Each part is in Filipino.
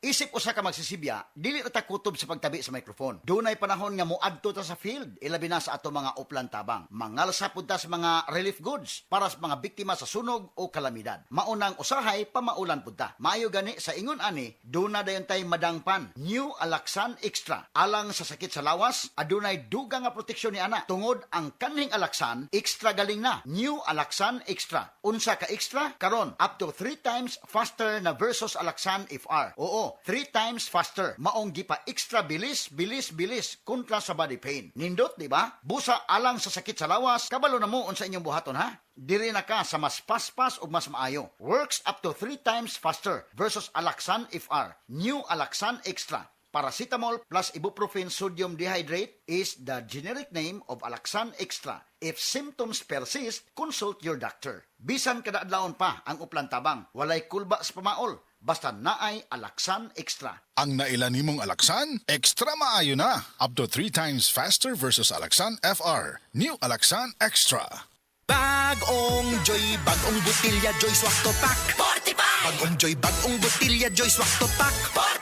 Isip usa ka magsisibya, dili ra ta kutob sa pagtabi sa microphone. Dunay panahon nga moadto ta sa field, ilabi na sa ato mga uplan tabang. Mangalsa pud ta sa mga relief goods para sa mga biktima sa sunog o kalamidad. Maunang usahay pamaulan pud ta. Maayo gani sa ingon ani, duna dayon tay madangpan. New Alaxan Extra. Alang sa sakit sa lawas, adunay dugang nga proteksyon ni ana. Tungod ang kanhing Alaxan, extra galing na. New Alaxan Extra. Unsa ka extra? Karon up to 3 times faster na versus Alaxan FR. Oo, 3 times faster. Maong gipa extra bilis kontra sa body pain. Nindot, di ba? Busa alang sa sakit sa lawas, kabalo na mo unsa inyong buhaton ha? Diri na ka sa mas paspas ug mas maayo. Works up to 3 times faster versus Alaxan FR. New Alaxan Extra. Paracetamol plus ibuprofen sodium dehydrate is the generic name of Alaxan Extra. If symptoms persist, consult your doctor. Bisan kada adlawon pa ang uplan tabang, walay kulba sa pamaol. Basta naay Alaxan Extra. Ang nailan nimong Alaxan, extra maayo na. Up to 3 times faster versus Alaxan FR. New Alaxan Extra. Bagong Joy, bagong butilya, Joy Swak to Pack. 45! Bagong Joy, bagong butilya, Joy Swak to Pack.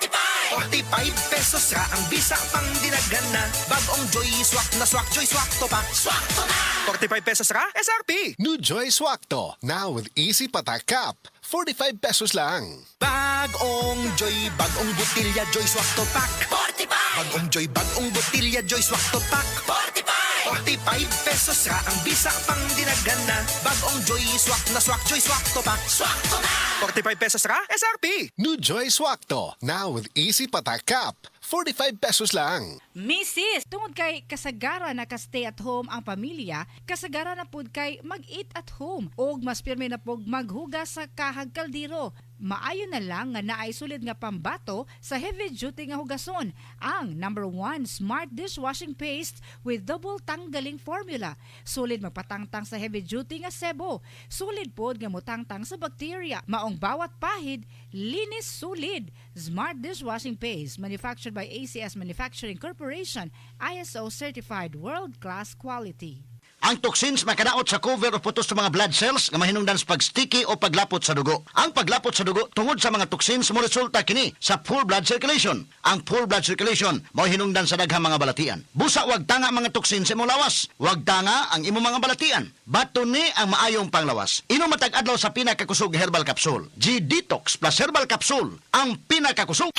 45! 45 pesos ra ang bisa pang dinagana. Bagong Joy Swak na Swak, Joy Swak to Pack. Swak to na! 45 pesos ra, SRP. New Joy Swakto, now with easy patak cap. 45 pesos lang. Bagong Joy, bagong butilya, Joy Swak to Pack. 45! Bagong Joy, bagong butilya, Joy Swak to Pack. 45! 45 pesos ra ang bisa pang dinagana. Bagong Joy Swak na Swak, Joy Swak to Pack. Swak to na! 45 pesos ra, SRP. New Joy Swakto, now with easy patak cap. 45 pesos lang. Mrs. Tungod kay kasagara na ka-stay at home ang pamilya, kasagara na pud kay mag-eat at home o mas pirmi na pug maghugas sa kahag kaldero. Maayo na lang nga naay sulid nga pambato sa heavy duty nga hugason, ang number 1 Smart Dishwashing Paste with double tanggaling formula. Sulid magpatangtang sa heavy duty nga sebo. Sulid pod nga motangtang sa bacteria. Maong bawat pahid, linis sulid. Smart Dishwashing Paste, manufactured by ACS Manufacturing Corporation, ISO certified world-class quality. Ang toxins makadaot sa cover o putos sa mga blood cells nga mahinungdan sa pagsticky o paglapot sa dugo. Ang paglapot sa dugo tungod sa mga toxins mo resulta kini sa poor blood circulation. Ang poor blood circulation mao hinungdan sa daghang mga balatian. Busa wag tanga mga toxins sa imong lawas. Wag tanga ang imong mga balatian. Bato ni ang maayong panglawas. Inom matag adlaw sa pinakakusog herbal capsule. G-Detox plus herbal capsule ang pinakakusog.